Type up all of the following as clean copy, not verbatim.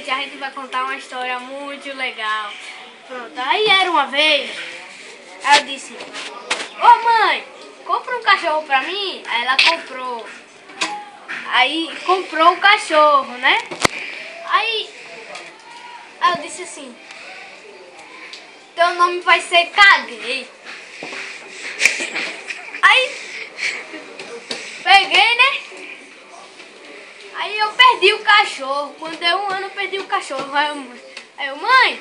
gente, a gente vai contar uma história muito legal. Pronto, aí era uma vez, aí eu disse, ô mãe, compra um cachorro pra mim? Aí ela comprou. Aí comprou o cachorro, né? Aí eu disse assim, teu nome vai ser Caguei. Aí peguei, né? Aí eu perdi o cachorro. Quando deu um ano eu perdi o cachorro. Aí eu, mãe,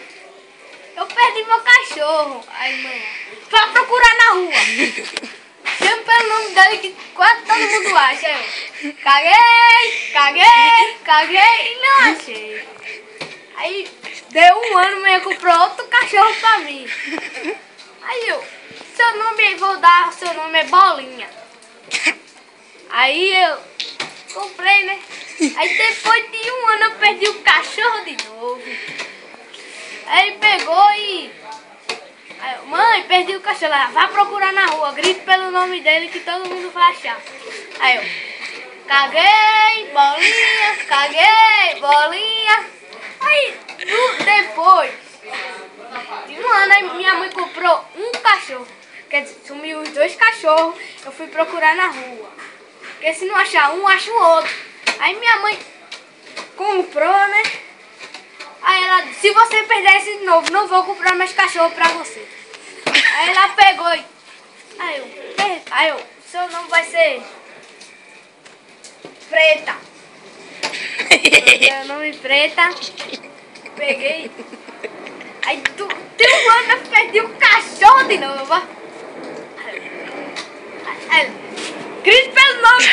eu perdi meu cachorro. Aí mãe, vai procurar na rua. Chama pelo nome dele que quase todo mundo acha. Aí eu, caguei e não achei. Aí deu um ano, mãe comprou outro cachorro pra mim. Aí eu, seu nome, vou dar, seu nome é Bolinha. Aí eu comprei, né? Aí depois de um ano eu perdi o cachorro de novo. Aí pegou e... Aí eu, mãe, perdi o cachorro. Ela, vai procurar na rua, grite pelo nome dele que todo mundo vai achar. Aí eu, caguei, bolinha. Aí depois de um ano aí minha mãe comprou um cachorro. Quer dizer, sumiu os dois cachorros, eu fui procurar na rua. Porque se não achar um, acha o outro. Aí minha mãe comprou, né? Aí ela disse, se você perder esse de novo, não vou comprar mais cachorro pra você. Aí ela pegou e... Aí eu, seu nome vai ser... Preta. Meu nome Preta. Peguei. Aí tem um ano eu perdi o cachorro de novo, ó. Aí, grite pelo nome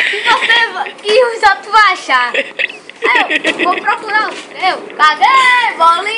que os outros vão achar. Aí eu vou procurar o seu. Cadê, Bolinha?